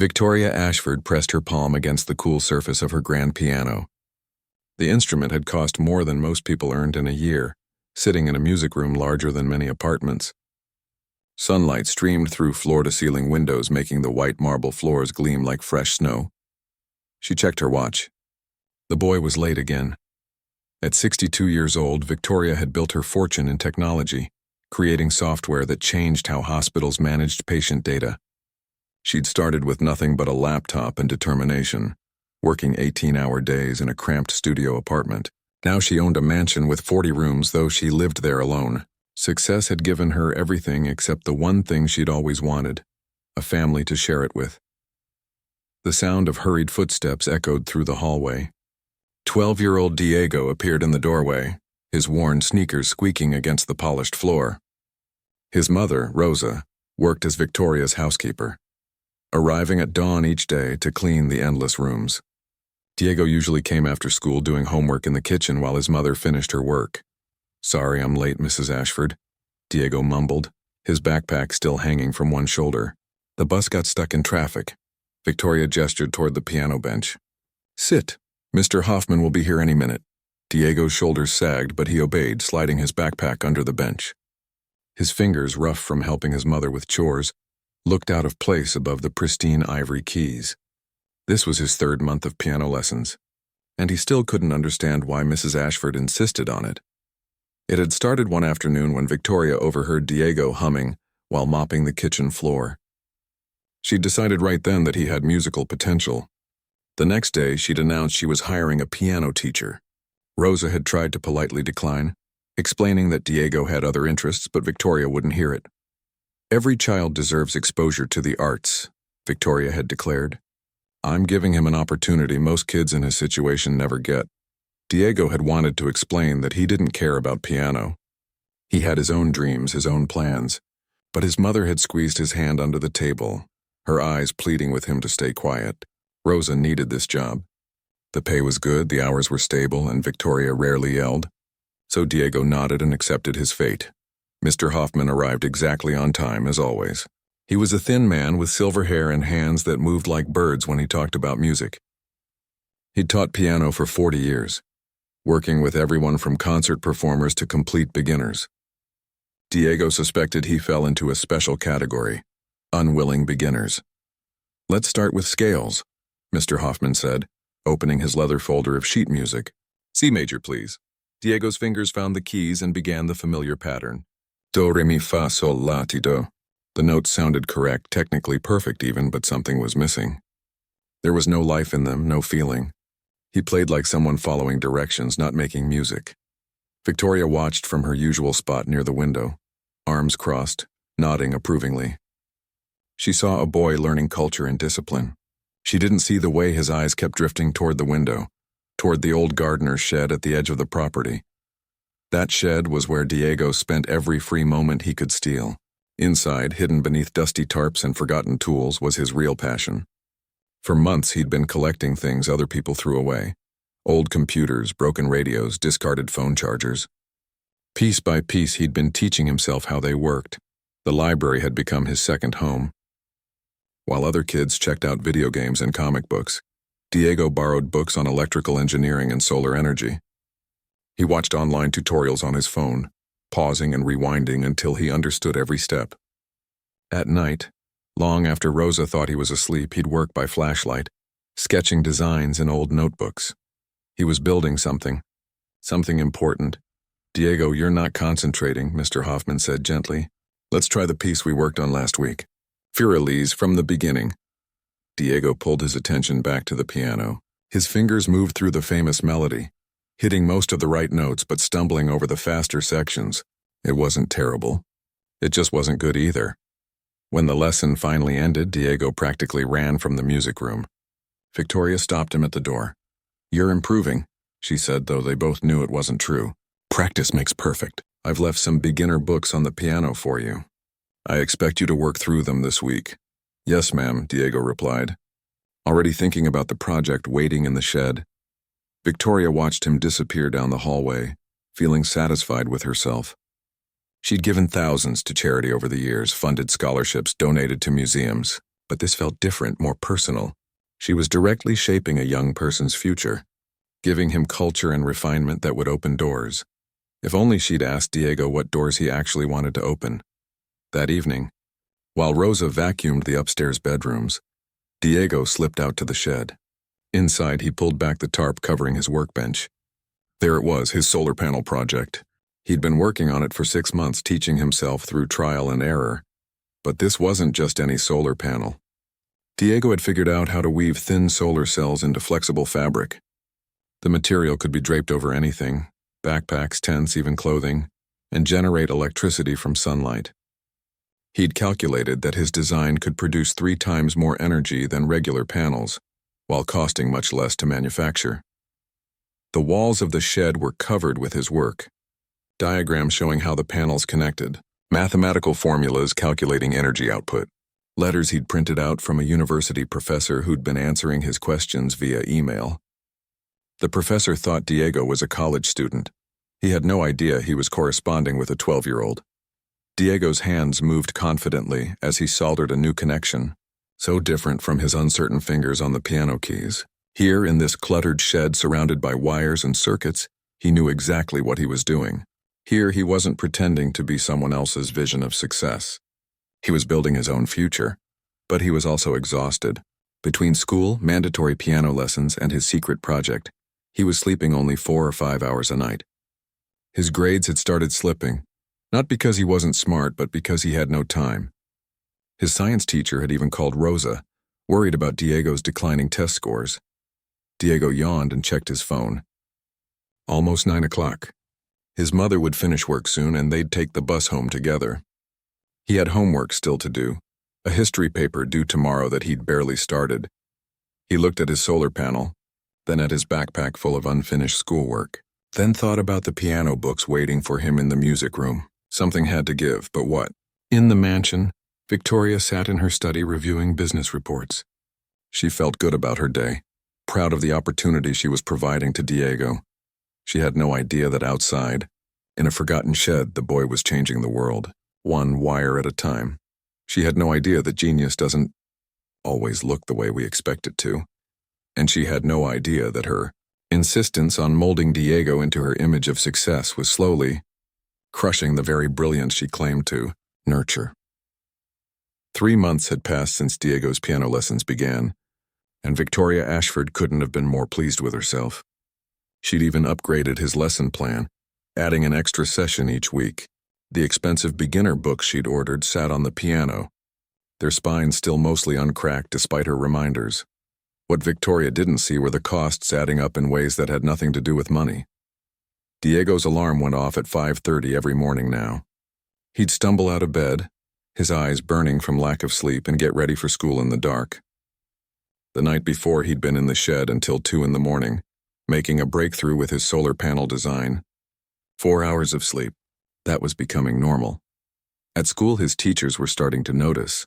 Victoria Ashford pressed her palm against the cool surface of her grand piano. The instrument had cost more than most people earned in a year, sitting in a music room larger than many apartments. Sunlight streamed through floor-to-ceiling windows, making the white marble floors gleam like fresh snow. She checked her watch. The boy was late again. At 62 years old, Victoria had built her fortune in technology, creating software that changed how hospitals managed patient data. She'd started with nothing but a laptop and determination, working 18-hour days in a cramped studio apartment. Now she owned a mansion with 40 rooms, though she lived there alone. Success had given her everything except the one thing she'd always wanted, a family to share it with. The sound of hurried footsteps echoed through the hallway. 12-year-old Diego appeared in the doorway, his worn sneakers squeaking against the polished floor. His mother, Rosa, worked as Victoria's housekeeper, arriving at dawn each day to clean the endless rooms. Diego usually came after school doing homework in the kitchen while his mother finished her work. "Sorry I'm late, Mrs. Ashford," Diego mumbled, his backpack still hanging from one shoulder. "The bus got stuck in traffic." Victoria gestured toward the piano bench. "Sit. Mr. Hoffman will be here any minute." Diego's shoulders sagged, but he obeyed, sliding his backpack under the bench. His fingers, rough from helping his mother with chores, looked out of place above the pristine ivory keys. This was his third month of piano lessons, and he still couldn't understand why Mrs. Ashford insisted on it. It had started one afternoon when Victoria overheard Diego humming while mopping the kitchen floor. She'd decided right then that he had musical potential. The next day, she'd announced she was hiring a piano teacher. Rosa had tried to politely decline, explaining that Diego had other interests, but Victoria wouldn't hear it. "Every child deserves exposure to the arts," Victoria had declared. "I'm giving him an opportunity most kids in his situation never get." Diego had wanted to explain that he didn't care about piano. He had his own dreams, his own plans, but his mother had squeezed his hand under the table, her eyes pleading with him to stay quiet. Rosa needed this job. The pay was good, the hours were stable, and Victoria rarely yelled. So Diego nodded and accepted his fate. Mr. Hoffman arrived exactly on time, as always. He was a thin man with silver hair and hands that moved like birds when he talked about music. He'd taught piano for 40 years, working with everyone from concert performers to complete beginners. Diego suspected he fell into a special category, unwilling beginners. "Let's start with scales," Mr. Hoffman said, opening his leather folder of sheet music. "C major, please." Diego's fingers found the keys and began the familiar pattern. Do, re, mi, fa, sol, la, ti, do. The notes sounded correct, technically perfect even, but something was missing. There was no life in them, no feeling. He played like someone following directions, not making music. Victoria watched from her usual spot near the window, arms crossed, nodding approvingly. She saw a boy learning culture and discipline. She didn't see the way his eyes kept drifting toward the window, toward the old gardener's shed at the edge of the property. That shed was where Diego spent every free moment he could steal. Inside, hidden beneath dusty tarps and forgotten tools, was his real passion. For months he'd been collecting things other people threw away. Old computers, broken radios, discarded phone chargers. Piece by piece he'd been teaching himself how they worked. The library had become his second home. While other kids checked out video games and comic books, Diego borrowed books on electrical engineering and solar energy. He watched online tutorials on his phone, pausing and rewinding until he understood every step. At night, long after Rosa thought he was asleep, he'd work by flashlight, sketching designs in old notebooks. He was building something important. "Diego, you're not concentrating," Mr. Hoffman said gently. "Let's try the piece we worked on last week. Furelise from the beginning." Diego pulled his attention back to the piano. His fingers moved through the famous melody, hitting most of the right notes but stumbling over the faster sections. It wasn't terrible. It just wasn't good either. When the lesson finally ended, Diego practically ran from the music room. Victoria stopped him at the door. "You're improving," she said, though they both knew it wasn't true. "Practice makes perfect. I've left some beginner books on the piano for you. I expect you to work through them this week." "Yes, ma'am," Diego replied, already thinking about the project waiting in the shed. Victoria watched him disappear down the hallway, feeling satisfied with herself. She'd given thousands to charity over the years, funded scholarships, donated to museums. But this felt different, more personal. She was directly shaping a young person's future, giving him culture and refinement that would open doors. If only she'd asked Diego what doors he actually wanted to open. That evening, while Rosa vacuumed the upstairs bedrooms, Diego slipped out to the shed. Inside, he pulled back the tarp covering his workbench. There it was, his solar panel project. He'd been working on it for 6 months, teaching himself through trial and error. But this wasn't just any solar panel. Diego had figured out how to weave thin solar cells into flexible fabric. The material could be draped over anything, backpacks, tents, even clothing, and generate electricity from sunlight. He'd calculated that his design could produce 3 times more energy than regular panels, while costing much less to manufacture. The walls of the shed were covered with his work. Diagrams showing how the panels connected, mathematical formulas calculating energy output, letters he'd printed out from a university professor who'd been answering his questions via email. The professor thought Diego was a college student. He had no idea he was corresponding with a 12-year-old. Diego's hands moved confidently as he soldered a new connection, so different from his uncertain fingers on the piano keys. Here, in this cluttered shed surrounded by wires and circuits, he knew exactly what he was doing. Here, he wasn't pretending to be someone else's vision of success. He was building his own future, but he was also exhausted. Between school, mandatory piano lessons, and his secret project, he was sleeping only 4 or 5 hours a night. His grades had started slipping, not because he wasn't smart, but because he had no time. His science teacher had even called Rosa, worried about Diego's declining test scores. Diego yawned and checked his phone. Almost 9 o'clock. His mother would finish work soon and they'd take the bus home together. He had homework still to do, a history paper due tomorrow that he'd barely started. He looked at his solar panel, then at his backpack full of unfinished schoolwork, then thought about the piano books waiting for him in the music room. Something had to give, but what? In the mansion, Victoria sat in her study reviewing business reports. She felt good about her day, proud of the opportunity she was providing to Diego. She had no idea that outside, in a forgotten shed, the boy was changing the world, one wire at a time. She had no idea that genius doesn't always look the way we expect it to. And she had no idea that her insistence on molding Diego into her image of success was slowly crushing the very brilliance she claimed to nurture. 3 months had passed since Diego's piano lessons began, and Victoria Ashford couldn't have been more pleased with herself. She'd even upgraded his lesson plan, adding an extra session each week. The expensive beginner books she'd ordered sat on the piano, their spines still mostly uncracked despite her reminders. What Victoria didn't see were the costs adding up in ways that had nothing to do with money. Diego's alarm went off at 5:30 every morning now. He'd stumble out of bed, his eyes burning from lack of sleep, and get ready for school in the dark. The night before, he'd been in the shed until 2 in the morning, making a breakthrough with his solar panel design. 4 hours of sleep. That was becoming normal. At school, his teachers were starting to notice.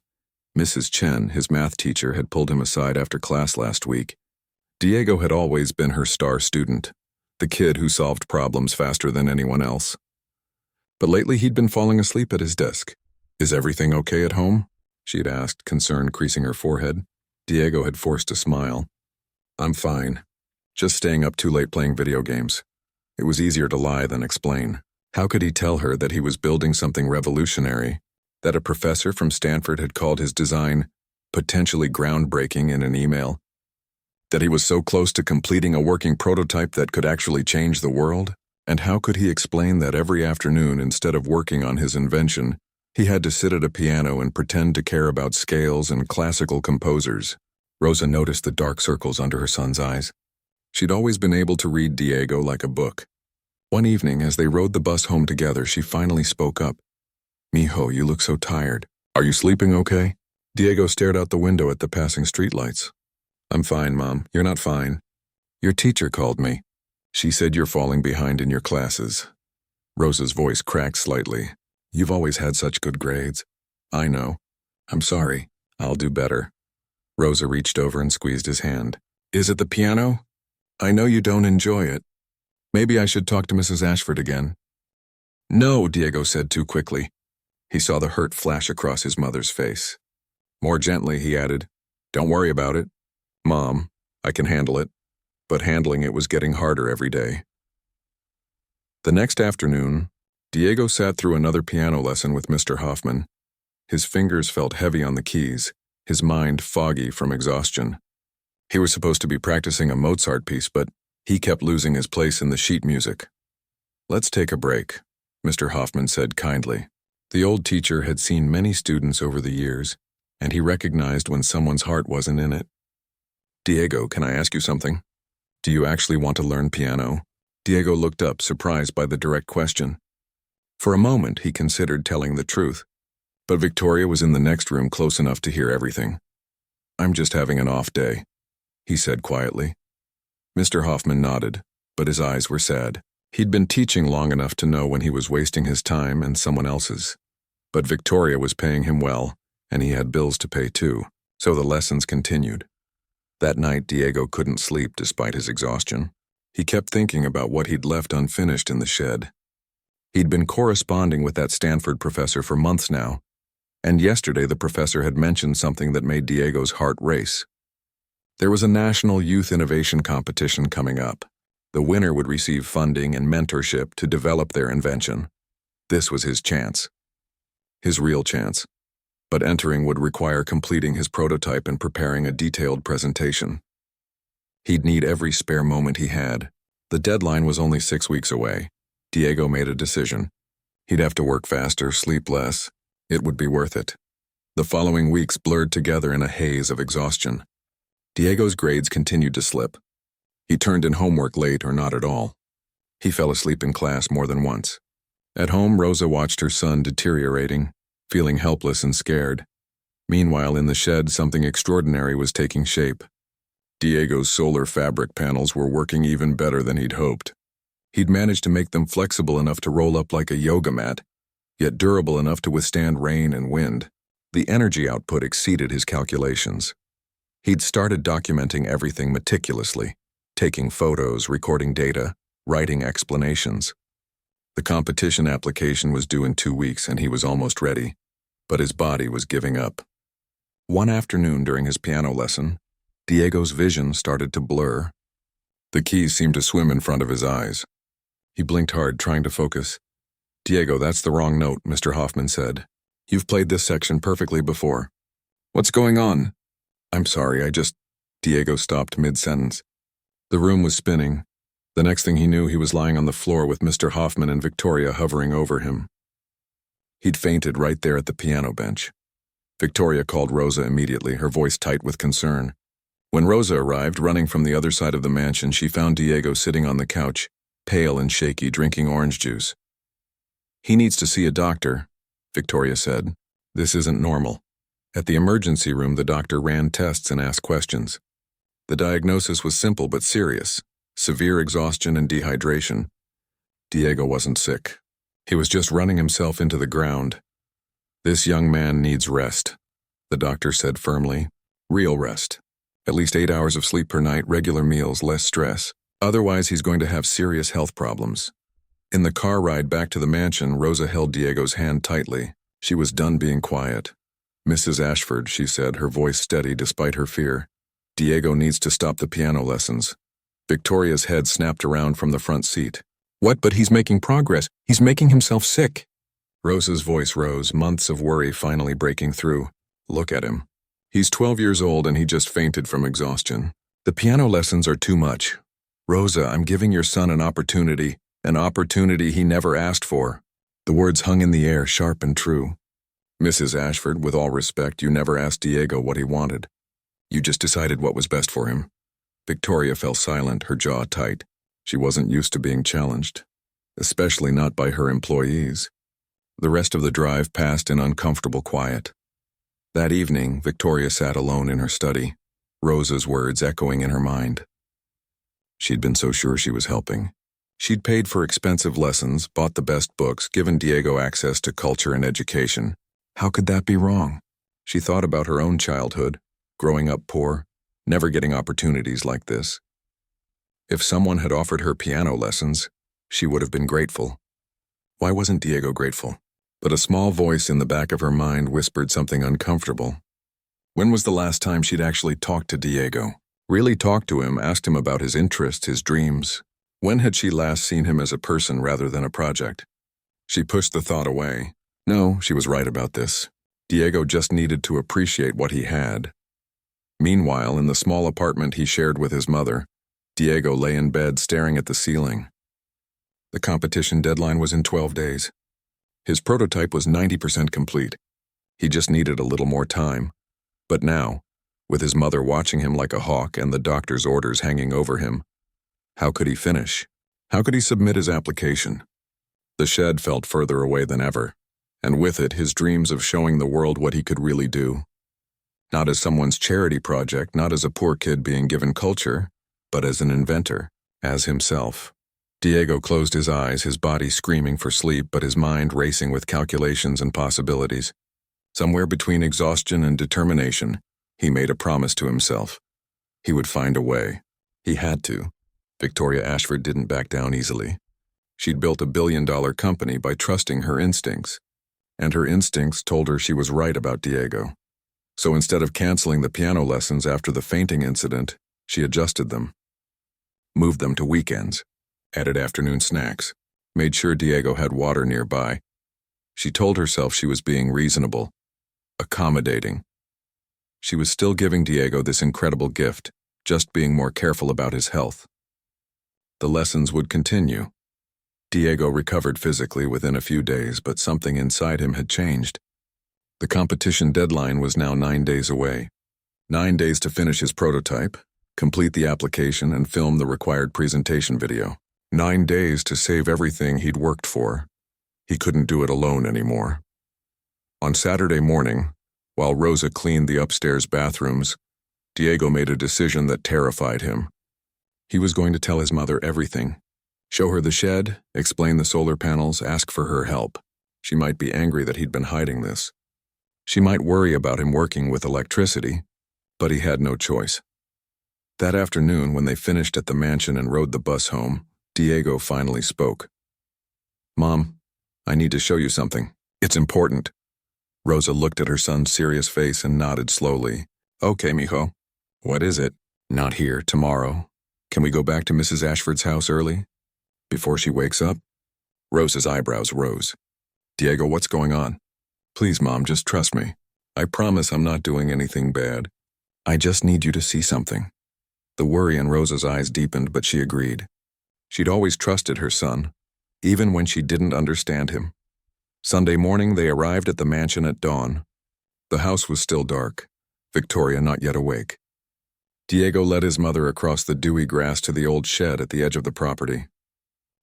Mrs. Chen, his math teacher, had pulled him aside after class last week. Diego had always been her star student, the kid who solved problems faster than anyone else. But lately he'd been falling asleep at his desk. "Is everything okay at home?" she'd asked, concern creasing her forehead. Diego had forced a smile. "I'm fine. Just staying up too late playing video games." It was easier to lie than explain. How could he tell her that he was building something revolutionary, that a professor from Stanford had called his design potentially groundbreaking in an email? That he was so close to completing a working prototype that could actually change the world? And how could he explain that every afternoon, instead of working on his invention, he had to sit at a piano and pretend to care about scales and classical composers? Rosa noticed the dark circles under her son's eyes. She'd always been able to read Diego like a book. One evening, as they rode the bus home together, she finally spoke up. "Mijo, you look so tired. Are you sleeping okay?" Diego stared out the window at the passing streetlights. "I'm fine, Mom. You're not fine. Your teacher called me. She said you're falling behind in your classes." Rosa's voice cracked slightly. "You've always had such good grades." "I know. I'm sorry. I'll do better." Rosa reached over and squeezed his hand. "Is it the piano? I know you don't enjoy it. Maybe I should talk to Mrs. Ashford again." "No," Diego said too quickly. He saw the hurt flash across his mother's face. More gently, he added, "Don't worry about it. Mom, I can handle it." But handling it was getting harder every day. The next afternoon, Diego sat through another piano lesson with Mr. Hoffman. His fingers felt heavy on the keys, his mind foggy from exhaustion. He was supposed to be practicing a Mozart piece, but he kept losing his place in the sheet music. "Let's take a break," Mr. Hoffman said kindly. The old teacher had seen many students over the years, and he recognized when someone's heart wasn't in it. "Diego, can I ask you something? Do you actually want to learn piano?" Diego looked up, surprised by the direct question. For a moment, he considered telling the truth, but Victoria was in the next room close enough to hear everything. "I'm just having an off day," he said quietly. Mr. Hoffman nodded, but his eyes were sad. He'd been teaching long enough to know when he was wasting his time and someone else's. But Victoria was paying him well, and he had bills to pay too, so the lessons continued. That night, Diego couldn't sleep despite his exhaustion. He kept thinking about what he'd left unfinished in the shed. He'd been corresponding with that Stanford professor for months now, and yesterday the professor had mentioned something that made Diego's heart race. There was a national youth innovation competition coming up. The winner would receive funding and mentorship to develop their invention. This was his chance. His real chance. But entering would require completing his prototype and preparing a detailed presentation. He'd need every spare moment he had. The deadline was only 6 weeks away. Diego made a decision. He'd have to work faster, sleep less. It would be worth it. The following weeks blurred together in a haze of exhaustion. Diego's grades continued to slip. He turned in homework late or not at all. He fell asleep in class more than once. At home, Rosa watched her son deteriorating, feeling helpless and scared. Meanwhile, in the shed, something extraordinary was taking shape. Diego's solar fabric panels were working even better than he'd hoped. He'd managed to make them flexible enough to roll up like a yoga mat, yet durable enough to withstand rain and wind. The energy output exceeded his calculations. He'd started documenting everything meticulously, taking photos, recording data, writing explanations. The competition application was due in 2 weeks and he was almost ready, but his body was giving up. One afternoon during his piano lesson, Diego's vision started to blur. The keys seemed to swim in front of his eyes. He blinked hard, trying to focus. "Diego, that's the wrong note," Mr. Hoffman said. "You've played this section perfectly before." "What's going on?" "I'm sorry, Diego stopped mid-sentence. The room was spinning. The next thing he knew, he was lying on the floor with Mr. Hoffman and Victoria hovering over him. He'd fainted right there at the piano bench. Victoria called Rosa immediately, her voice tight with concern. When Rosa arrived, running from the other side of the mansion, she found Diego sitting on the couch, pale and shaky, drinking orange juice. "He needs to see a doctor," Victoria said. "This isn't normal." At the emergency room, the doctor ran tests and asked questions. The diagnosis was simple but serious: severe exhaustion and dehydration. Diego wasn't sick. He was just running himself into the ground. "This young man needs rest," the doctor said firmly. "Real rest. At least 8 hours of sleep per night, regular meals, less stress. Otherwise, he's going to have serious health problems." In the car ride back to the mansion, Rosa held Diego's hand tightly. She was done being quiet. "Mrs. Ashford," she said, her voice steady despite her fear. "Diego needs to stop the piano lessons." Victoria's head snapped around from the front seat. "What? But he's making progress. He's making himself sick." Rosa's voice rose, months of worry finally breaking through. "Look at him. He's 12 years old and he just fainted from exhaustion. The piano lessons are too much. Rosa, I'm giving your son an opportunity he never asked for." The words hung in the air, sharp and true. "Mrs. Ashford, with all respect, you never asked Diego what he wanted. You just decided what was best for him." Victoria fell silent, her jaw tight. She wasn't used to being challenged, especially not by her employees. The rest of the drive passed in uncomfortable quiet. That evening, Victoria sat alone in her study, Rosa's words echoing in her mind. She'd been so sure she was helping. She'd paid for expensive lessons, bought the best books, given Diego access to culture and education. How could that be wrong? She thought about her own childhood, growing up poor, never getting opportunities like this. If someone had offered her piano lessons, she would have been grateful. Why wasn't Diego grateful? But a small voice in the back of her mind whispered something uncomfortable. When was the last time she'd actually talked to Diego? Really talked to him, asked him about his interests, his dreams. When had she last seen him as a person rather than a project? She pushed the thought away. No, she was right about this. Diego just needed to appreciate what he had. Meanwhile, in the small apartment he shared with his mother, Diego lay in bed staring at the ceiling. The competition deadline was in 12 days. His prototype was 90% complete. He just needed a little more time. But now, with his mother watching him like a hawk and the doctor's orders hanging over him, how could he finish? How could he submit his application? The shed felt further away than ever, and with it his dreams of showing the world what he could really do. Not as someone's charity project, not as a poor kid being given culture, but as an inventor, as himself. Diego closed his eyes, his body screaming for sleep, but his mind racing with calculations and possibilities. Somewhere between exhaustion and determination, he made a promise to himself. He would find a way. He had to. Victoria Ashford didn't back down easily. She'd built a billion-dollar company by trusting her instincts, and her instincts told her she was right about Diego. So instead of canceling the piano lessons after the fainting incident, she adjusted them. Moved them to weekends, added afternoon snacks, made sure Diego had water nearby. She told herself she was being reasonable, accommodating. She was still giving Diego this incredible gift, just being more careful about his health. The lessons would continue. Diego recovered physically within a few days, but something inside him had changed. The competition deadline was now 9 days away. 9 days to finish his prototype, complete the application, and film the required presentation video. 9 days to save everything he'd worked for. He couldn't do it alone anymore. On Saturday morning, while Rosa cleaned the upstairs bathrooms, Diego made a decision that terrified him. He was going to tell his mother everything. Show her the shed, explain the solar panels, ask for her help. She might be angry that he'd been hiding this. She might worry about him working with electricity, but he had no choice. That afternoon, when they finished at the mansion and rode the bus home, Diego finally spoke. "Mom, I need to show you something. It's important." Rosa looked at her son's serious face and nodded slowly. "Okay, mijo. What is it?" "Not here, tomorrow. Can we go back to Mrs. Ashford's house early? Before she wakes up?" Rosa's eyebrows rose. "Diego, what's going on?" "Please, Mom, just trust me. I promise I'm not doing anything bad. I just need you to see something." The worry in Rosa's eyes deepened, but she agreed. She'd always trusted her son, even when she didn't understand him. Sunday morning, they arrived at the mansion at dawn. The house was still dark, Victoria not yet awake. Diego led his mother across the dewy grass to the old shed at the edge of the property.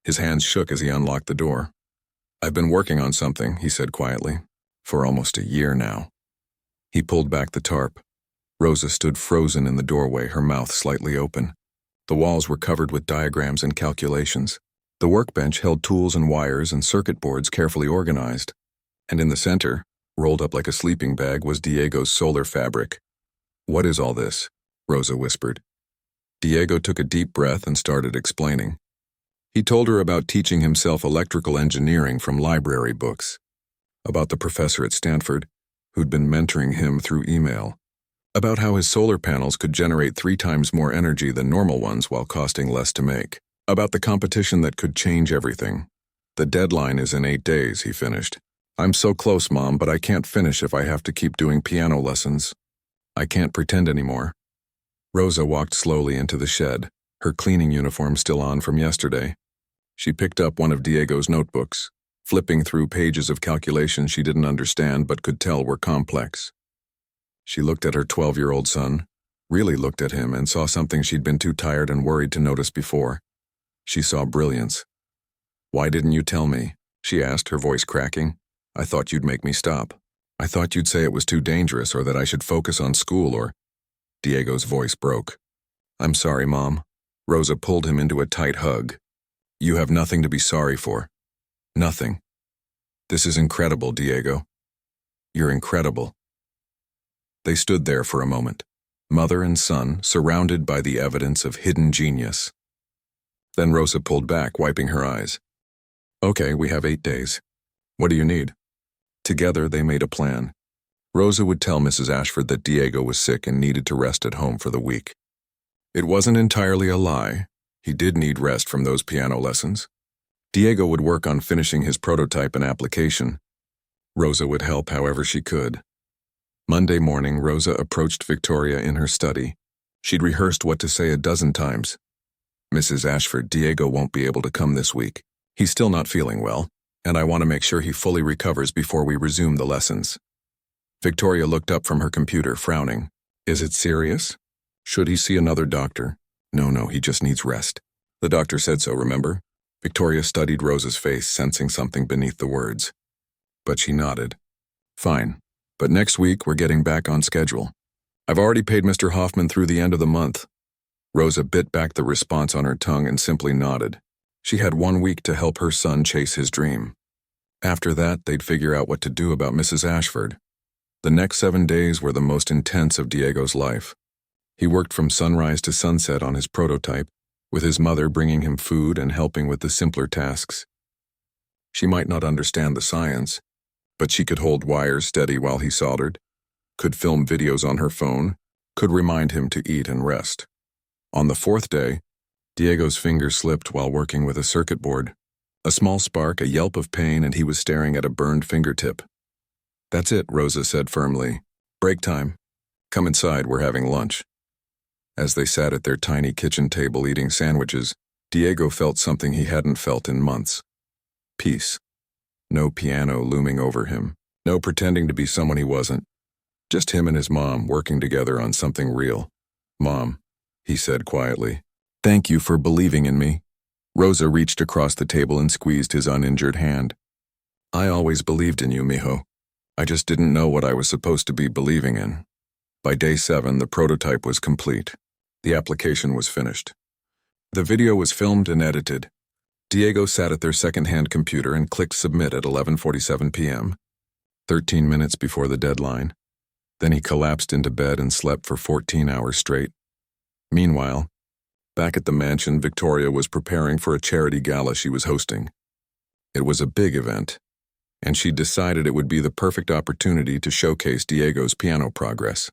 His hands shook as he unlocked the door. "I've been working on something," he said quietly, "for almost a year now." He pulled back the tarp. Rosa stood frozen in the doorway, her mouth slightly open. The walls were covered with diagrams and calculations. The workbench held tools and wires and circuit boards carefully organized. And in the center, rolled up like a sleeping bag, was Diego's solar fabric. "What is all this?" Rosa whispered. Diego took a deep breath and started explaining. He told her about teaching himself electrical engineering from library books, about the professor at Stanford, who'd been mentoring him through email, about how his solar panels could generate 3 times more energy than normal ones while costing less to make, about the competition that could change everything. "The deadline is in 8 days, he finished. "I'm so close, Mom, but I can't finish if I have to keep doing piano lessons. I can't pretend anymore." Rosa walked slowly into the shed, her cleaning uniform still on from yesterday. She picked up one of Diego's notebooks, flipping through pages of calculations she didn't understand but could tell were complex. She looked at her 12-year-old son, really looked at him, and saw something she'd been too tired and worried to notice before. She saw brilliance. "Why didn't you tell me?" she asked, her voice cracking. "I thought you'd make me stop. I thought you'd say it was too dangerous or that I should focus on school or—" Diego's voice broke. "I'm sorry, Mom." Rosa pulled him into a tight hug. "You have nothing to be sorry for. Nothing. This is incredible, Diego. You're incredible." They stood there for a moment, mother and son, surrounded by the evidence of hidden genius. Then Rosa pulled back, wiping her eyes. "Okay, we have 8 days. What do you need?" Together they made a plan. Rosa would tell Mrs. Ashford that Diego was sick and needed to rest at home for the week. It wasn't entirely a lie. He did need rest from those piano lessons. Diego would work on finishing his prototype and application. Rosa would help however she could. Monday morning, Rosa approached Victoria in her study. She'd rehearsed what to say a dozen times. "Mrs. Ashford, Diego won't be able to come this week. He's still not feeling well, and I want to make sure he fully recovers before we resume the lessons." Victoria looked up from her computer, frowning. "Is it serious? Should he see another doctor?" No, he just needs rest. The doctor said so, remember?" Victoria studied Rosa's face, sensing something beneath the words. But she nodded. "Fine, but next week we're getting back on schedule. I've already paid Mr. Hoffman through the end of the month." Rosa bit back the response on her tongue and simply nodded. She had 1 week to help her son chase his dream. After that, they'd figure out what to do about Mrs. Ashford. The next 7 days were the most intense of Diego's life. He worked from sunrise to sunset on his prototype, with his mother bringing him food and helping with the simpler tasks. She might not understand the science, but she could hold wires steady while he soldered, could film videos on her phone, could remind him to eat and rest. On the 4th day, Diego's fingers slipped while working with a circuit board. A small spark, a yelp of pain, and he was staring at a burned fingertip. "That's it," Rosa said firmly. "Break time. Come inside, we're having lunch." As they sat at their tiny kitchen table eating sandwiches, Diego felt something he hadn't felt in months. Peace. No piano looming over him. No pretending to be someone he wasn't. Just him and his mom working together on something real. "Mom," he said quietly, "thank you for believing in me." Rosa reached across the table and squeezed his uninjured hand. "I always believed in you, mijo. I just didn't know what I was supposed to be believing in." By day 7, the prototype was complete. The application was finished. The video was filmed and edited. Diego sat at their second-hand computer and clicked submit at 11:47 p.m., 13 minutes before the deadline. Then he collapsed into bed and slept for 14 hours straight. Meanwhile, back at the mansion, Victoria was preparing for a charity gala she was hosting. It was a big event, and she decided it would be the perfect opportunity to showcase Diego's piano progress.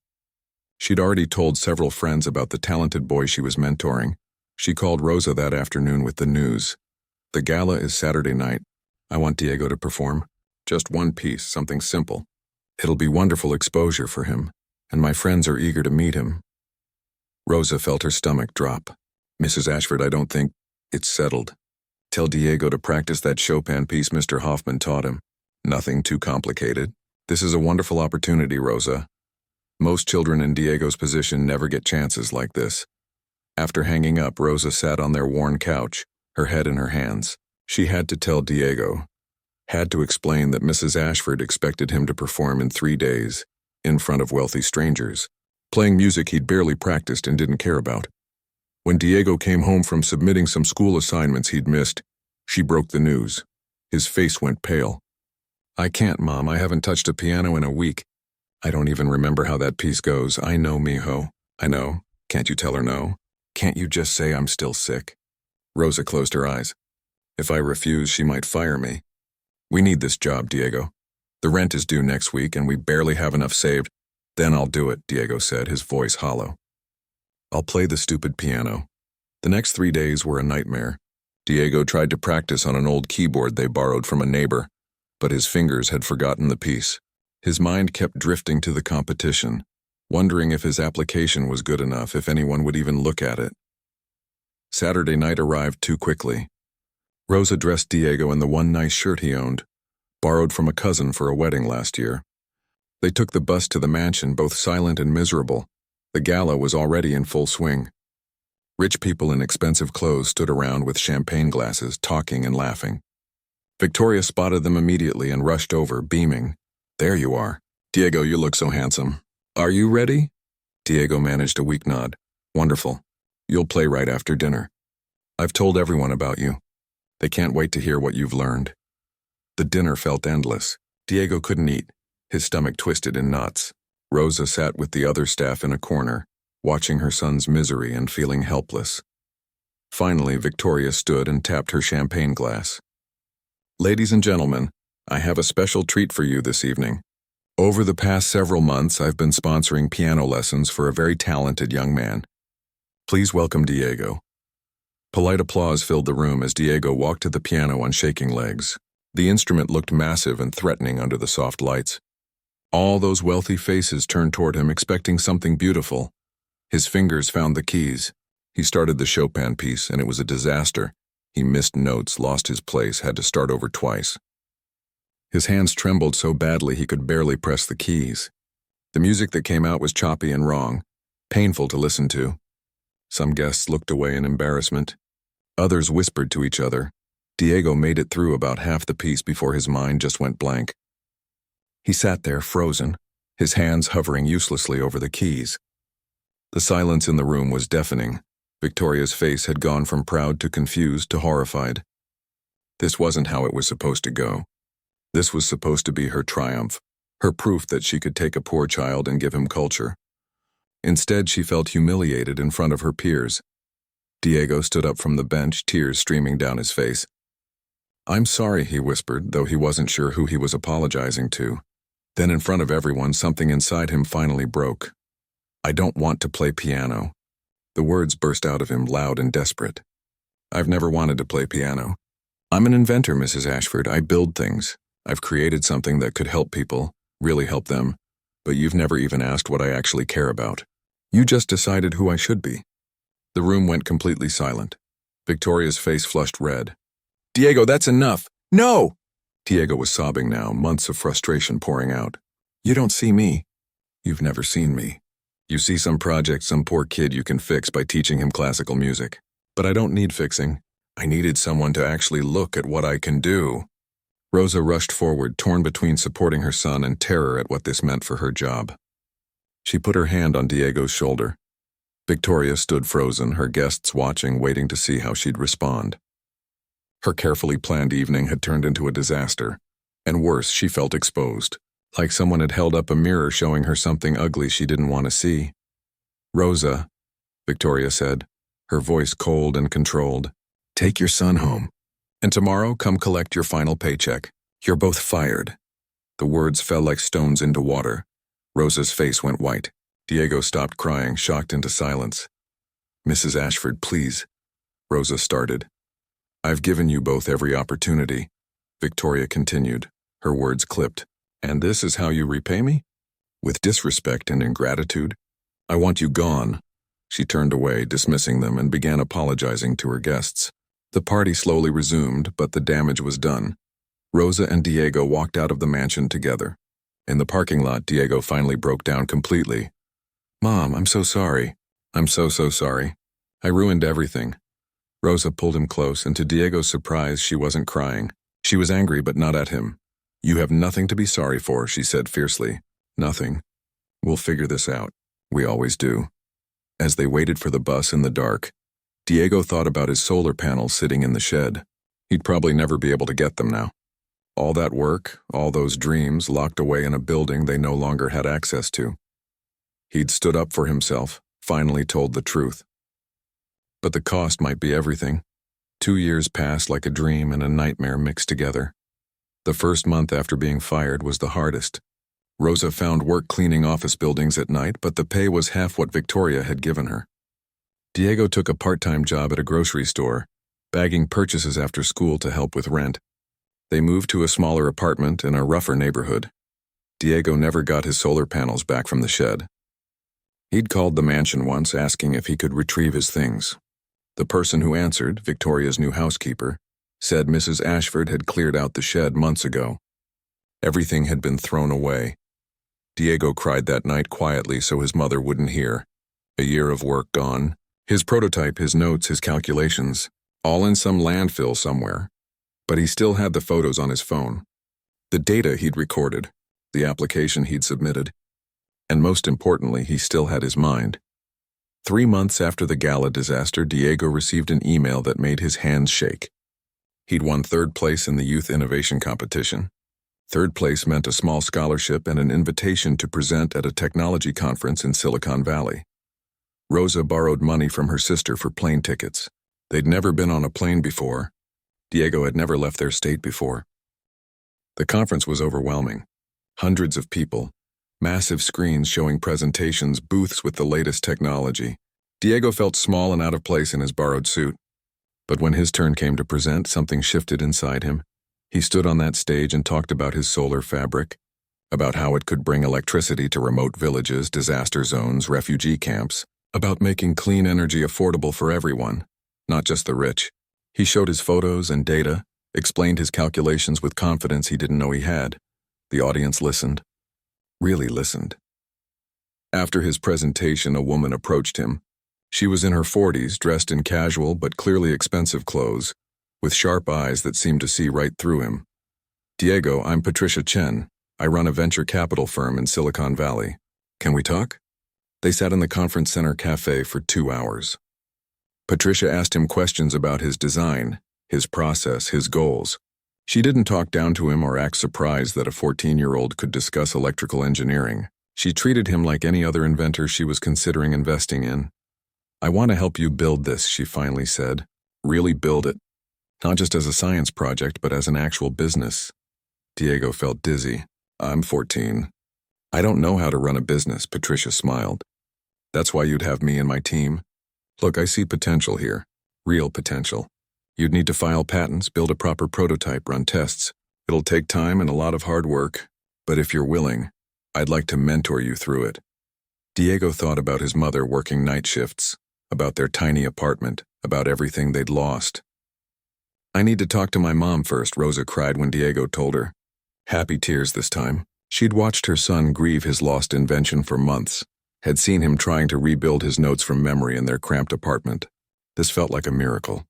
She'd already told several friends about the talented boy she was mentoring. She called Rosa that afternoon with the news. "The gala is Saturday night. I want Diego to perform. Just one piece, something simple. It'll be wonderful exposure for him, and my friends are eager to meet him." Rosa felt her stomach drop. "Mrs. Ashford, I don't think it's settled. Tell Diego to practice that Chopin piece Mr. Hoffman taught him. Nothing too complicated. This is a wonderful opportunity, Rosa. Most children in Diego's position never get chances like this." After hanging up, Rosa sat on their worn couch, her head in her hands. She had to tell Diego. Had to explain that Mrs. Ashford expected him to perform in 3 days, in front of wealthy strangers, playing music he'd barely practiced and didn't care about. When Diego came home from submitting some school assignments he'd missed, she broke the news. His face went pale. "I can't, Mom. I haven't touched a piano in a week. I don't even remember how that piece goes. I know, mijo. I know. Can't you tell her no? Can't you just say I'm still sick?" Rosa closed her eyes. "If I refuse, she might fire me. We need this job, Diego. The rent is due next week and we barely have enough saved." "Then I'll do it," Diego said, his voice hollow. "I'll play the stupid piano." The next 3 days were a nightmare. Diego tried to practice on an old keyboard they borrowed from a neighbor, but his fingers had forgotten the piece. His mind kept drifting to the competition, wondering if his application was good enough, if anyone would even look at it. Saturday night arrived too quickly. Rosa dressed Diego in the one nice shirt he owned, borrowed from a cousin for a wedding last year. They took the bus to the mansion, both silent and miserable. The gala was already in full swing. Rich people in expensive clothes stood around with champagne glasses, talking and laughing. Victoria spotted them immediately and rushed over, beaming. "There you are. Diego, you look so handsome. Are you ready?" Diego managed a weak nod. "Wonderful. You'll play right after dinner. I've told everyone about you. They can't wait to hear what you've learned." The dinner felt endless. Diego couldn't eat, his stomach twisted in knots. Rosa sat with the other staff in a corner, watching her son's misery and feeling helpless. Finally, Victoria stood and tapped her champagne glass. "Ladies and gentlemen, I have a special treat for you this evening. Over the past several months, I've been sponsoring piano lessons for a very talented young man. Please welcome Diego. Polite applause filled the room as Diego walked to the piano on shaking legs. The instrument looked massive and threatening under the soft lights. All those wealthy faces turned toward him, expecting something beautiful. His fingers found the keys. He started the Chopin piece, and it was a disaster. He missed notes, lost his place, had to start over twice. His hands trembled so badly he could barely press the keys. The music that came out was choppy and wrong, painful to listen to. Some guests looked away in embarrassment. Others whispered to each other. Diego made it through about half the piece before his mind just went blank. He sat there, frozen, his hands hovering uselessly over the keys. The silence in the room was deafening. Victoria's face had gone from proud to confused to horrified. This wasn't how it was supposed to go. This was supposed to be her triumph, her proof that she could take a poor child and give him culture. Instead, she felt humiliated in front of her peers. Diego stood up from the bench, tears streaming down his face. "I'm sorry," he whispered, though he wasn't sure who he was apologizing to. Then in front of everyone, something inside him finally broke. "I don't want to play piano." The words burst out of him, loud and desperate. "I've never wanted to play piano. I'm an inventor, Mrs. Ashford. I build things. I've created something that could help people, really help them, but you've never even asked what I actually care about. You just decided who I should be." The room went completely silent. Victoria's face flushed red. "Diego, that's enough! No!" Diego was sobbing now, months of frustration pouring out. "You don't see me. You've never seen me. You see some project, some poor kid you can fix by teaching him classical music. But I don't need fixing. I needed someone to actually look at what I can do." Rosa rushed forward, torn between supporting her son and terror at what this meant for her job. She put her hand on Diego's shoulder. Victoria stood frozen, her guests watching, waiting to see how she'd respond. Her carefully planned evening had turned into a disaster, and worse, she felt exposed, like someone had held up a mirror showing her something ugly she didn't want to see. "Rosa," Victoria said, her voice cold and controlled, "take your son home. And tomorrow, come collect your final paycheck. You're both fired." The words fell like stones into water. Rosa's face went white. Diego stopped crying, shocked into silence. "Mrs. Ashford, please," Rosa started. "I've given you both every opportunity," Victoria continued, her words clipped. "And this is how you repay me? With disrespect and ingratitude? I want you gone." She turned away, dismissing them, and began apologizing to her guests. The party slowly resumed, but the damage was done. Rosa and Diego walked out of the mansion together. In the parking lot, Diego finally broke down completely. "Mom, I'm so sorry. I'm so sorry. I ruined everything." Rosa pulled him close, and to Diego's surprise, she wasn't crying. She was angry, but not at him. "You have nothing to be sorry for," she said fiercely. "Nothing. We'll figure this out. We always do." As they waited for the bus in the dark, Diego thought about his solar panels sitting in the shed. He'd probably never be able to get them now. All that work, all those dreams locked away in a building they no longer had access to. He'd stood up for himself, finally told the truth. But the cost might be everything. 2 years passed like a dream and a nightmare mixed together. The first month after being fired was the hardest. Rosa found work cleaning office buildings at night, but the pay was half what Victoria had given her. Diego took a part-time job at a grocery store, bagging purchases after school to help with rent. They moved to a smaller apartment in a rougher neighborhood. Diego never got his solar panels back from the shed. He'd called the mansion once, asking if he could retrieve his things. The person who answered, Victoria's new housekeeper, said Mrs. Ashford had cleared out the shed months ago. Everything had been thrown away. Diego cried that night quietly so his mother wouldn't hear. A year of work gone. His prototype, his notes, his calculations, all in some landfill somewhere. But he still had the photos on his phone. The data he'd recorded, the application he'd submitted. And most importantly, he still had his mind. 3 months after the gala disaster, Diego received an email that made his hands shake. He'd won 3rd place in the Youth Innovation Competition. 3rd place meant a small scholarship and an invitation to present at a technology conference in Silicon Valley. Rosa borrowed money from her sister for plane tickets. They'd never been on a plane before. Diego had never left their state before. The conference was overwhelming. Hundreds of people, massive screens showing presentations, booths with the latest technology. Diego felt small and out of place in his borrowed suit. But when his turn came to present, something shifted inside him. He stood on that stage and talked about his solar fabric, about how it could bring electricity to remote villages, disaster zones, refugee camps, about making clean energy affordable for everyone, not just the rich. He showed his photos and data, explained his calculations with confidence he didn't know he had. The audience listened, really listened. After his presentation, a woman approached him. She was in her 40s, dressed in casual but clearly expensive clothes, with sharp eyes that seemed to see right through him. "Diego, I'm Patricia Chen. I run a venture capital firm in Silicon Valley. Can we talk?" They sat in the conference center cafe for 2 hours. Patricia asked him questions about his design, his process, his goals. She didn't talk down to him or act surprised that a 14-year-old could discuss electrical engineering. She treated him like any other inventor she was considering investing in. "I want to help you build this," she finally said. "Really build it. Not just as a science project, but as an actual business." Diego felt dizzy. "I'm 14. I don't know how to run a business," Patricia smiled. "That's why you'd have me and my team. Look, I see potential here. Real potential. You'd need to file patents, build a proper prototype, run tests. It'll take time and a lot of hard work, but if you're willing, I'd like to mentor you through it." Diego thought about his mother working night shifts, about their tiny apartment, about everything they'd lost. "I need to talk to my mom first," Rosa cried when Diego told her. Happy tears this time. She'd watched her son grieve his lost invention for months, had seen him trying to rebuild his notes from memory in their cramped apartment. This felt like a miracle.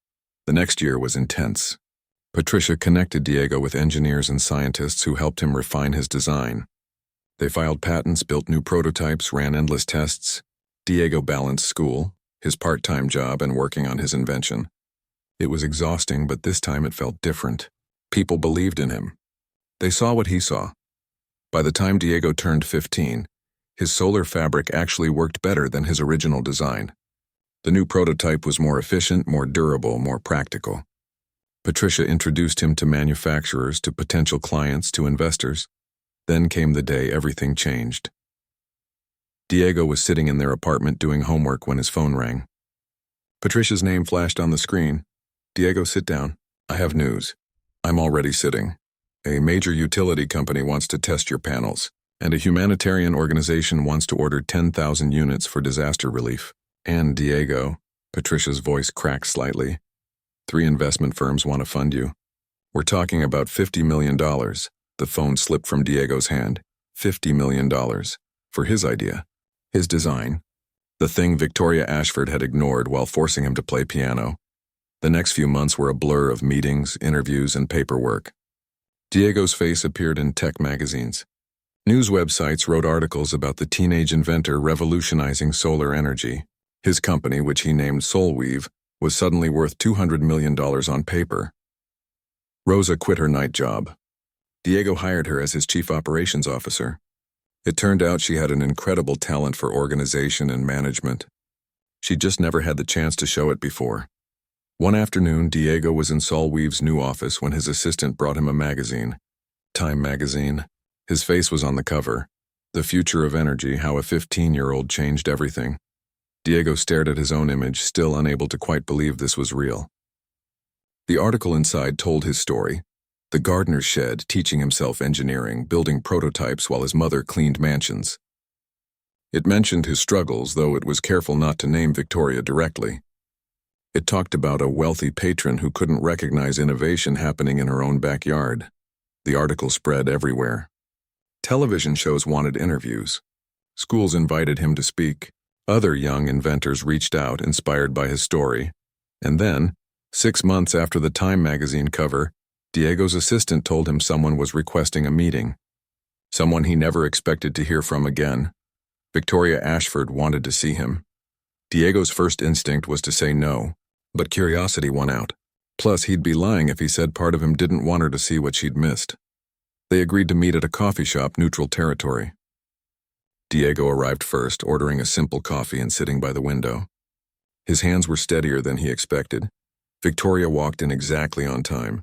The next year was intense. Patricia connected Diego with engineers and scientists who helped him refine his design. They filed patents, built new prototypes, ran endless tests. Diego balanced school, his part-time job, and working on his invention. It was exhausting, but this time it felt different. People believed in him. They saw what he saw. By the time Diego turned 15, his solar fabric actually worked better than his original design. The new prototype was more efficient, more durable, more practical. Patricia introduced him to manufacturers, to potential clients, to investors. Then came the day everything changed. Diego was sitting in their apartment doing homework when his phone rang. Patricia's name flashed on the screen. "Diego, sit down. I have news." "I'm already sitting. A major utility company wants to test your panels, and a humanitarian organization wants to order 10,000 units for disaster relief. And Diego," Patricia's voice cracked slightly, "3 investment firms want to fund you. We're talking about $50 million. The phone slipped from Diego's hand. $50 million. For his idea. His design. The thing Victoria Ashford had ignored while forcing him to play piano. The next few months were a blur of meetings, interviews, and paperwork. Diego's face appeared in tech magazines. News websites wrote articles about the teenage inventor revolutionizing solar energy. His company, which he named Solweave, was suddenly worth $200 million on paper. Rosa quit her night job. Diego hired her as his chief operations officer. It turned out she had an incredible talent for organization and management. She'd just never had the chance to show it before. One afternoon, Diego was in Solweave's new office when his assistant brought him a magazine. Time magazine. His face was on the cover. The future of energy, how a 15-year-old changed everything. Diego stared at his own image, still unable to quite believe this was real. The article inside told his story. The gardener's shed, teaching himself engineering, building prototypes while his mother cleaned mansions. It mentioned his struggles, though it was careful not to name Victoria directly. It talked about a wealthy patron who couldn't recognize innovation happening in her own backyard. The article spread everywhere. Television shows wanted interviews. Schools invited him to speak. Other young inventors reached out, inspired by his story. And then, 6 months after the Time magazine cover, Diego's assistant told him someone was requesting a meeting. Someone he never expected to hear from again. Victoria Ashford wanted to see him. Diego's first instinct was to say no, but curiosity won out. Plus, he'd be lying if he said part of him didn't want her to see what she'd missed. They agreed to meet at a coffee shop, neutral territory. Diego arrived first, ordering a simple coffee and sitting by the window. His hands were steadier than he expected. Victoria walked in exactly on time.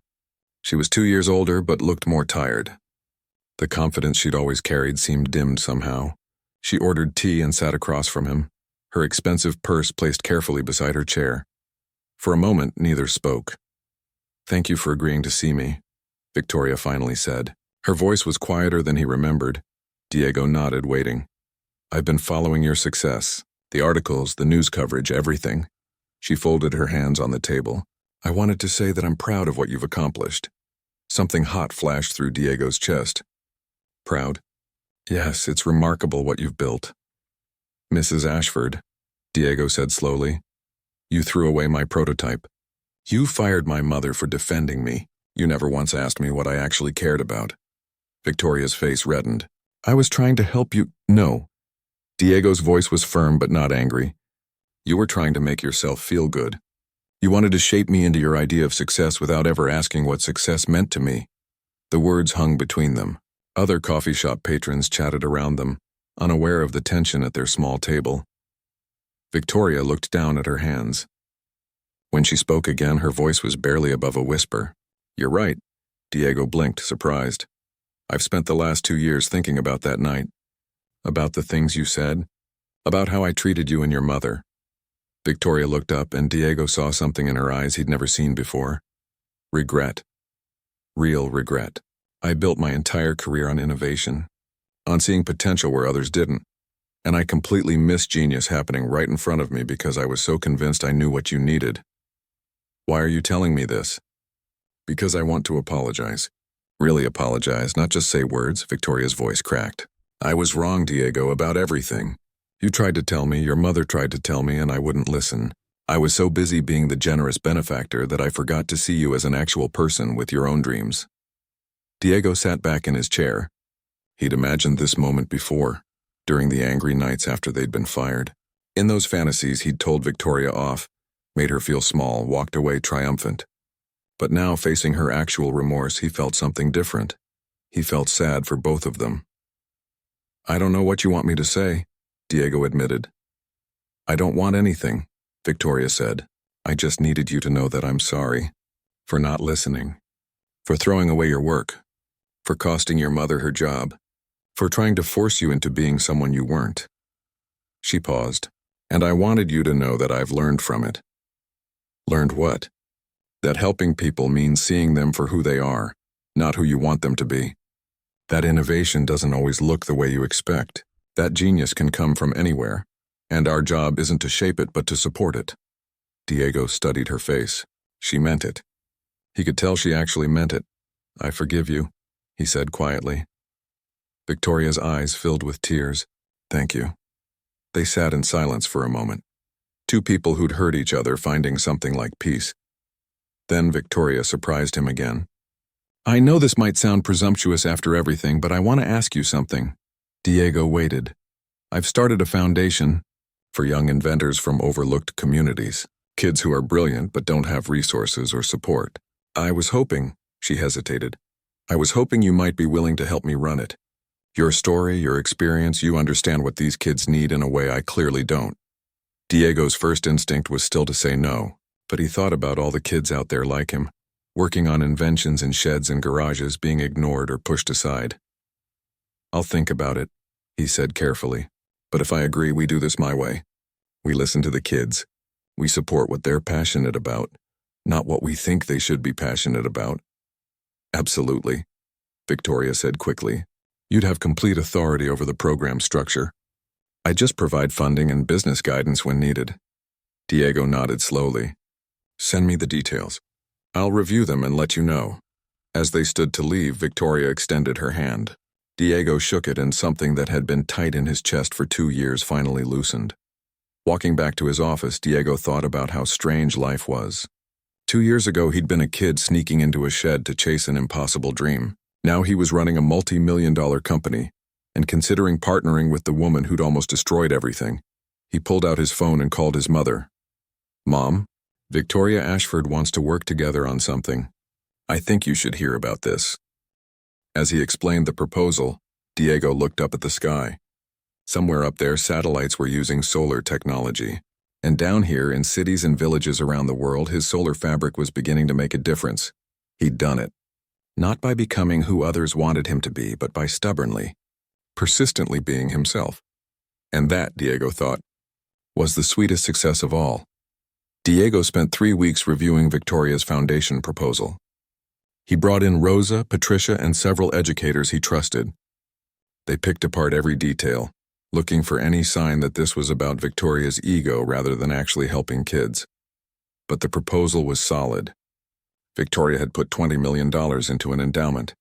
She was 2 years older, but looked more tired. The confidence she'd always carried seemed dimmed somehow. She ordered tea and sat across from him, her expensive purse placed carefully beside her chair. For a moment, neither spoke. "Thank you for agreeing to see me," Victoria finally said. Her voice was quieter than he remembered. Diego nodded, waiting. "I've been following your success. The articles, the news coverage, everything." She folded her hands on the table. "I wanted to say that I'm proud of what you've accomplished." Something hot flashed through Diego's chest. "Proud? Yes, it's remarkable what you've built." "Mrs. Ashford," Diego said slowly, "you threw away my prototype. You fired my mother for defending me. You never once asked me what I actually cared about." Victoria's face reddened. "I was trying to help you." "No." Diego's voice was firm but not angry. "You were trying to make yourself feel good. You wanted to shape me into your idea of success without ever asking what success meant to me." The words hung between them. Other coffee shop patrons chatted around them, unaware of the tension at their small table. Victoria looked down at her hands. When she spoke again, her voice was barely above a whisper. "You're right." Diego blinked, surprised. "I've spent the last 2 years thinking about that night. About the things you said. About how I treated you and your mother." Victoria looked up, and Diego saw something in her eyes he'd never seen before. Regret. Real regret. "I built my entire career on innovation, on seeing potential where others didn't, and I completely missed genius happening right in front of me because I was so convinced I knew what you needed." "Why are you telling me this?" "Because I want to apologize. Really apologize, not just say words." Victoria's voice cracked. "I was wrong, Diego, about everything. You tried to tell me, your mother tried to tell me, and I wouldn't listen. I was so busy being the generous benefactor that I forgot to see you as an actual person with your own dreams." Diego sat back in his chair. He'd imagined this moment before, during the angry nights after they'd been fired. In those fantasies, he'd told Victoria off, made her feel small, walked away triumphant. But now, facing her actual remorse, he felt something different. He felt sad for both of them. "I don't know what you want me to say," Diego admitted. "I don't want anything," Victoria said. "I just needed you to know that I'm sorry. For not listening. For throwing away your work. For costing your mother her job. For trying to force you into being someone you weren't." She paused. "And I wanted you to know that I've learned from it." "Learned what?" "That helping people means seeing them for who they are, not who you want them to be. That innovation doesn't always look the way you expect. That genius can come from anywhere, and our job isn't to shape it but to support it." Diego studied her face. She meant it. He could tell she actually meant it. "I forgive you," he said quietly. Victoria's eyes filled with tears. "Thank you." They sat in silence for a moment. Two people who'd hurt each other finding something like peace. Then Victoria surprised him again. "I know this might sound presumptuous after everything, but I want to ask you something." Diego waited. "I've started a foundation for young inventors from overlooked communities, kids who are brilliant but don't have resources or support. I was hoping," she hesitated, "I was hoping you might be willing to help me run it. Your story, your experience, you understand what these kids need in a way I clearly don't." Diego's first instinct was still to say no, but he thought about all the kids out there like him, working on inventions in sheds and garages, being ignored or pushed aside. "I'll think about it," he said carefully. "But if I agree, we do this my way. We listen to the kids. We support what they're passionate about, not what we think they should be passionate about." "Absolutely," Victoria said quickly. "You'd have complete authority over the program structure. I just provide funding and business guidance when needed." Diego nodded slowly. "Send me the details. I'll review them and let you know." As they stood to leave, Victoria extended her hand. Diego shook it, and something that had been tight in his chest for 2 years finally loosened. Walking back to his office, Diego thought about how strange life was. 2 years ago, he'd been a kid sneaking into a shed to chase an impossible dream. Now he was running a multi-million-dollar company and considering partnering with the woman who'd almost destroyed everything. He pulled out his phone and called his mother. "Mom, Victoria Ashford wants to work together on something. I think you should hear about this." As he explained the proposal, Diego looked up at the sky. Somewhere up there, satellites were using solar technology. And down here, in cities and villages around the world, his solar fabric was beginning to make a difference. He'd done it. Not by becoming who others wanted him to be, but by stubbornly, persistently being himself. And that, Diego thought, was the sweetest success of all. Diego spent 3 weeks reviewing Victoria's foundation proposal. He brought in Rosa, Patricia, and several educators he trusted. They picked apart every detail, looking for any sign that this was about Victoria's ego rather than actually helping kids. But the proposal was solid. Victoria had put $20 million into an endowment.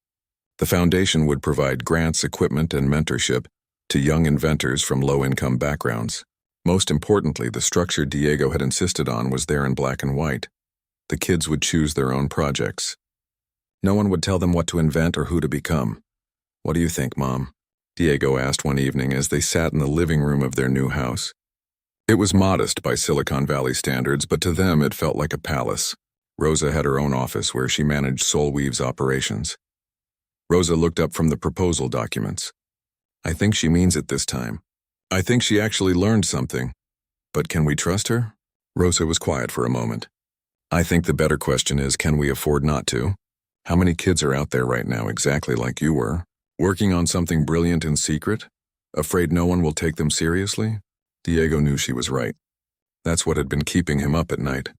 The foundation would provide grants, equipment, and mentorship to young inventors from low-income backgrounds. Most importantly, the structure Diego had insisted on was there in black and white. The kids would choose their own projects. No one would tell them what to invent or who to become. "What do you think, Mom?" Diego asked one evening as they sat in the living room of their new house. It was modest by Silicon Valley standards, but to them it felt like a palace. Rosa had her own office where she managed Solweave's operations. Rosa looked up from the proposal documents. "I think she means it this time. I think she actually learned something. But can we trust her?" Rosa was quiet for a moment. "I think the better question is, can we afford not to? How many kids are out there right now exactly like you were, working on something brilliant in secret, afraid no one will take them seriously?" Diego knew she was right. That's what had been keeping him up at night.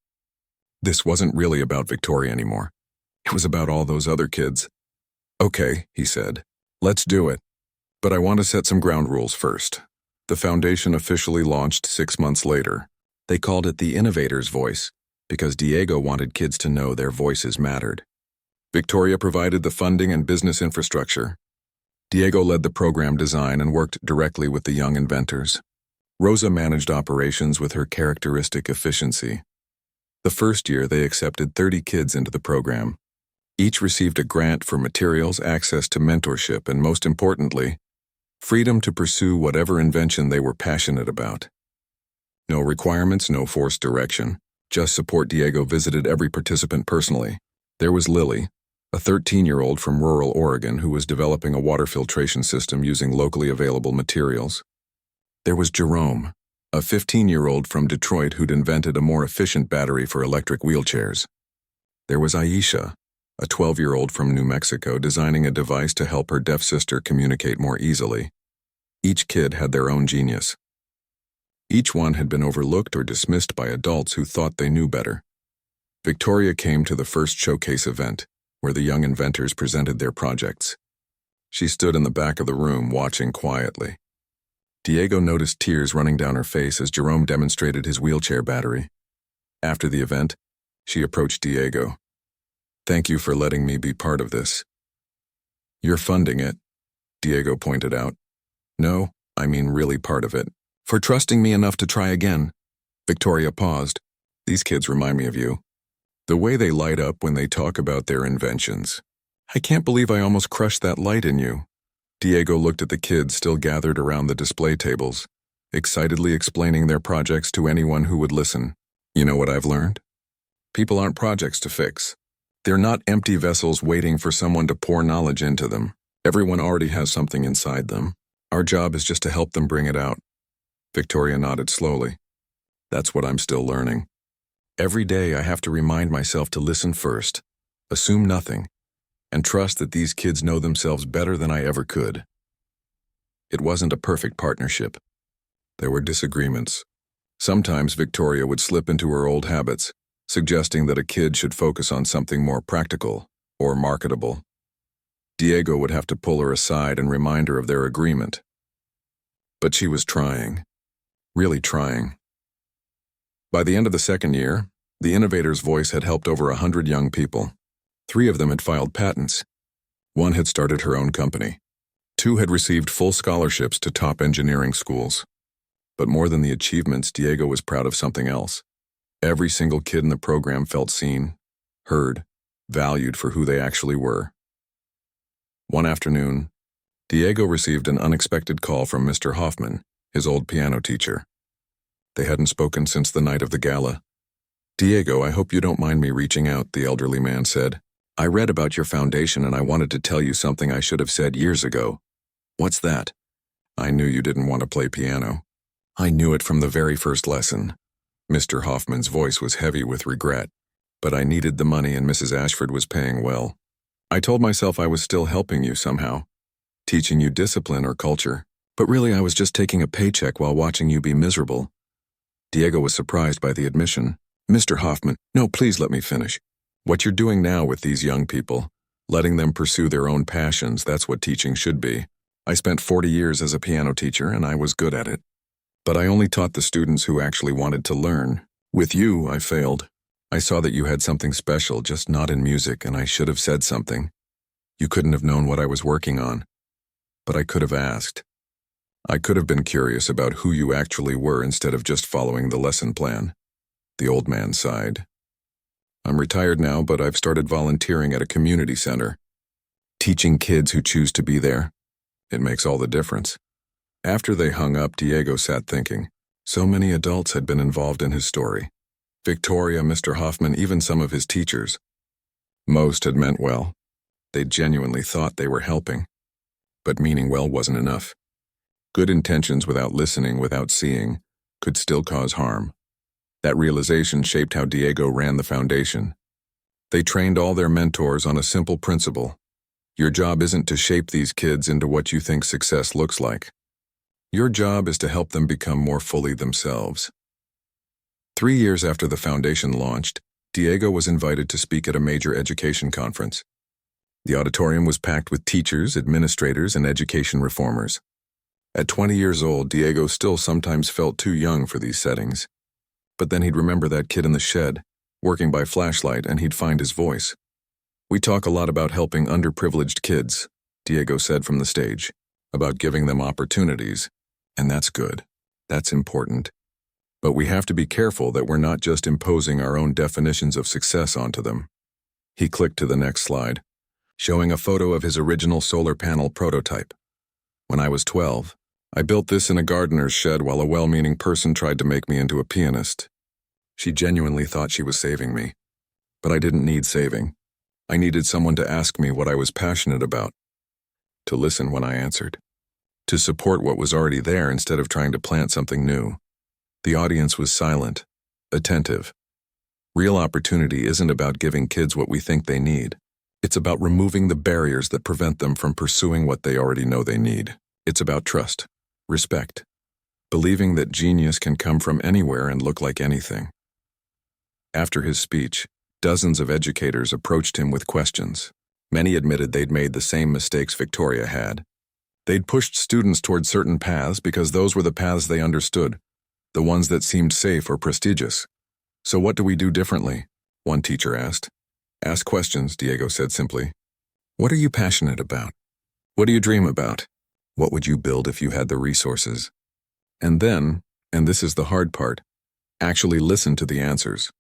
This wasn't really about Victoria anymore. It was about all those other kids. "Okay," he said, "let's do it. But I want to set some ground rules first." The foundation officially launched 6 months later. They called it the Innovator's Voice because Diego wanted kids to know their voices mattered. Victoria provided the funding and business infrastructure. Diego led the program design and worked directly with the young inventors. Rosa managed operations with her characteristic efficiency. The first year, they accepted 30 kids into the program. Each received a grant for materials, access to mentorship, and most importantly, freedom to pursue whatever invention they were passionate about. No requirements, no forced direction, just support. Diego visited every participant personally. There was Lily, a 13-year-old from rural Oregon who was developing a water filtration system using locally available materials. There was Jerome, a 15-year-old from Detroit who'd invented a more efficient battery for electric wheelchairs. There was Aisha, a 12-year-old from New Mexico designing a device to help her deaf sister communicate more easily. Each kid had their own genius. Each one had been overlooked or dismissed by adults who thought they knew better. Victoria came to the first showcase event, where the young inventors presented their projects. She stood in the back of the room watching quietly. Diego noticed tears running down her face as Jerome demonstrated his wheelchair battery. After the event, she approached Diego. "Thank you for letting me be part of this." "You're funding it," Diego pointed out. "No, I mean really part of it. For trusting me enough to try again." Victoria paused. "These kids remind me of you. The way they light up when they talk about their inventions. I can't believe I almost crushed that light in you." Diego looked at the kids still gathered around the display tables, excitedly explaining their projects to anyone who would listen. "You know what I've learned? People aren't projects to fix. They're not empty vessels waiting for someone to pour knowledge into them. Everyone already has something inside them. Our job is just to help them bring it out." Victoria nodded slowly. "That's what I'm still learning. Every day I have to remind myself to listen first, assume nothing, and trust that these kids know themselves better than I ever could." It wasn't a perfect partnership. There were disagreements. Sometimes Victoria would slip into her old habits, suggesting that a kid should focus on something more practical or marketable. Diego would have to pull her aside and remind her of their agreement. But she was trying, really trying. By the end of the second year, the Innovator's Voice had helped over 100 young people. 3 of them had filed patents. 1 had started her own company. 2 had received full scholarships to top engineering schools. But more than the achievements, Diego was proud of something else. Every single kid in the program felt seen, heard, valued for who they actually were. One afternoon, Diego received an unexpected call from Mr. Hoffman, his old piano teacher. They hadn't spoken since the night of the gala. "Diego, I hope you don't mind me reaching out," the elderly man said. "I read about your foundation and I wanted to tell you something I should have said years ago." "What's that?" "I knew you didn't want to play piano. I knew it from the very first lesson." Mr. Hoffman's voice was heavy with regret. "But I needed the money and Mrs. Ashford was paying well. I told myself I was still helping you somehow, teaching you discipline or culture, but really I was just taking a paycheck while watching you be miserable. Diego was surprised by the admission. Mr. Hoffman, no, please let me finish. What you're doing now with these young people, letting them pursue their own passions, that's what teaching should be. I spent 40 years as a piano teacher and I was good at it. But I only taught the students who actually wanted to learn. With you, I failed. I saw that you had something special, just not in music, and I should have said something. You couldn't have known what I was working on. But I could have asked. I could have been curious about who you actually were instead of just following the lesson plan. The old man sighed. I'm retired now, but I've started volunteering at a community center, teaching kids who choose to be there. It makes all the difference. After they hung up, Diego sat thinking. So many adults had been involved in his story. Victoria, Mr. Hoffman, even some of his teachers. Most had meant well. They genuinely thought they were helping. But meaning well wasn't enough. Good intentions without listening, without seeing, could still cause harm. That realization shaped how Diego ran the foundation. They trained all their mentors on a simple principle. Your job isn't to shape these kids into what you think success looks like. Your job is to help them become more fully themselves. 3 years after the foundation launched, Diego was invited to speak at a major education conference. The auditorium was packed with teachers, administrators, and education reformers. At 20 years old, Diego still sometimes felt too young for these settings. But then he'd remember that kid in the shed, working by flashlight, and he'd find his voice. We talk a lot about helping underprivileged kids, Diego said from the stage, about giving them opportunities, and that's good. That's important. But we have to be careful that we're not just imposing our own definitions of success onto them. He clicked to the next slide, showing a photo of his original solar panel prototype. When I was 12, I built this in a gardener's shed while a well-meaning person tried to make me into a pianist. She genuinely thought she was saving me. But I didn't need saving. I needed someone to ask me what I was passionate about, to listen when I answered, to support what was already there instead of trying to plant something new. The audience was silent, attentive. Real opportunity isn't about giving kids what we think they need. It's about removing the barriers that prevent them from pursuing what they already know they need. It's about trust, respect, believing that genius can come from anywhere and look like anything. After his speech, dozens of educators approached him with questions. Many admitted they'd made the same mistakes Victoria had. They'd pushed students toward certain paths because those were the paths they understood, the ones that seemed safe or prestigious. So what do we do differently? One teacher asked. Ask questions, Diego said simply. What are you passionate about? What do you dream about? What would you build if you had the resources? And then, and this is the hard part, actually listen to the answers.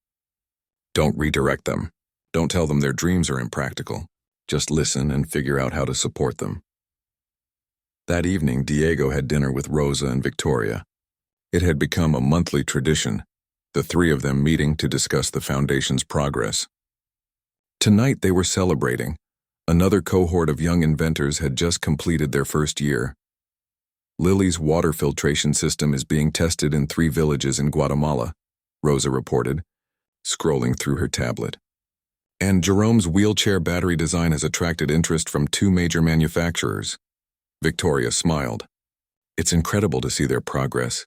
Don't redirect them. Don't tell them their dreams are impractical. Just listen and figure out how to support them. That evening, Diego had dinner with Rosa and Victoria. It had become a monthly tradition, the three of them meeting to discuss the foundation's progress. Tonight they were celebrating. Another cohort of young inventors had just completed their first year. Lily's water filtration system is being tested in 3 villages in Guatemala, Rosa reported, scrolling through her tablet. And Jerome's wheelchair battery design has attracted interest from 2 major manufacturers. Victoria smiled. It's incredible to see their progress.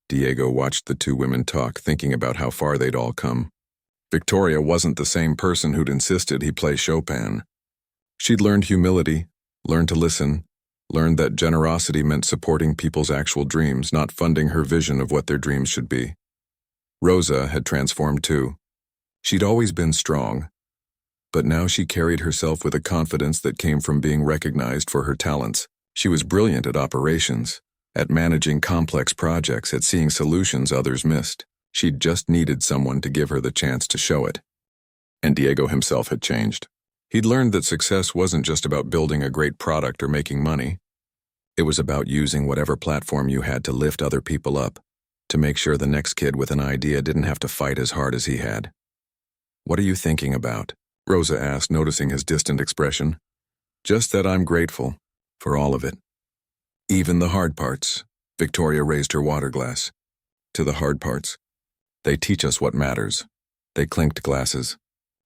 Diego watched the 2 women talk, thinking about how far they'd all come. Victoria wasn't the same person who'd insisted he play Chopin. She'd learned humility, learned to listen, learned that generosity meant supporting people's actual dreams, not funding her vision of what their dreams should be. Rosa had transformed too. She'd always been strong, but now she carried herself with a confidence that came from being recognized for her talents. She was brilliant at operations, at managing complex projects, at seeing solutions others missed. She'd just needed someone to give her the chance to show it. And Diego himself had changed. He'd learned that success wasn't just about building a great product or making money. It was about using whatever platform you had to lift other people up, to make sure the next kid with an idea didn't have to fight as hard as he had. What are you thinking about? Rosa asked, noticing his distant expression. Just that I'm grateful for all of it. Even the hard parts. Victoria raised her water glass. To the hard parts. They teach us what matters. They clinked glasses.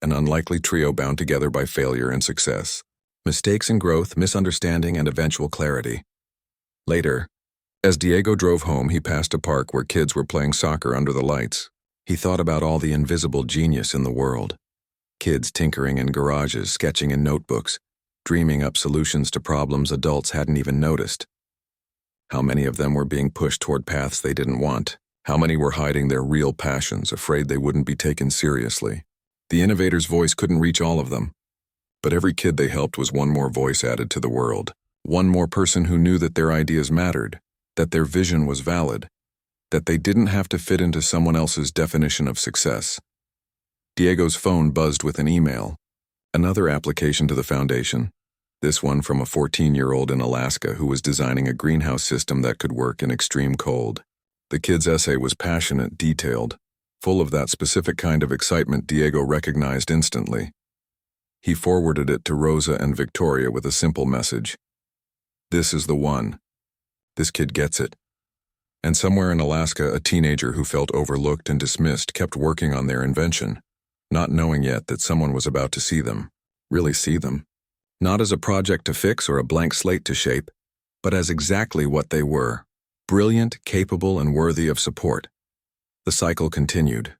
an unlikely trio bound together by failure and success. Mistakes and growth, misunderstanding and eventual clarity. Later, as Diego drove home, he passed a park where kids were playing soccer under the lights. He thought about all the invisible genius in the world. Kids tinkering in garages, sketching in notebooks, dreaming up solutions to problems adults hadn't even noticed. How many of them were being pushed toward paths they didn't want? How many were hiding their real passions, afraid they wouldn't be taken seriously? The innovator's voice couldn't reach all of them, but every kid they helped was one more voice added to the world. One more person who knew that their ideas mattered, that their vision was valid, that they didn't have to fit into someone else's definition of success. Diego's phone buzzed with an email. Another application to the foundation, this one from a 14-year-old in Alaska who was designing a greenhouse system that could work in extreme cold. The kid's essay was passionate, detailed, full of that specific kind of excitement Diego recognized instantly. He forwarded it to Rosa and Victoria with a simple message. This is the one. This kid gets it. And somewhere in Alaska, a teenager who felt overlooked and dismissed kept working on their invention, not knowing yet that someone was about to see them, really see them. Not as a project to fix or a blank slate to shape, but as exactly what they were, brilliant, capable, and worthy of support. The cycle continued.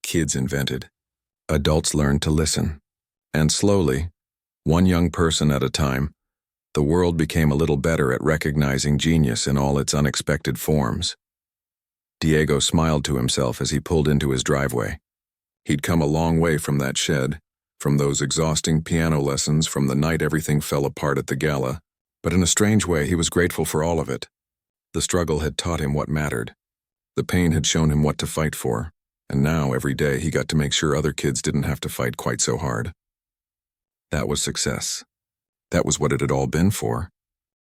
Kids invented. Adults learned to listen. And slowly, one young person at a time, the world became a little better at recognizing genius in all its unexpected forms. Diego smiled to himself as he pulled into his driveway. He'd come a long way from that shed, from those exhausting piano lessons, from the night everything fell apart at the gala, but in a strange way he was grateful for all of it. The struggle had taught him what mattered. The pain had shown him what to fight for, and now every day he got to make sure other kids didn't have to fight quite so hard. That was success. That was what it had all been for.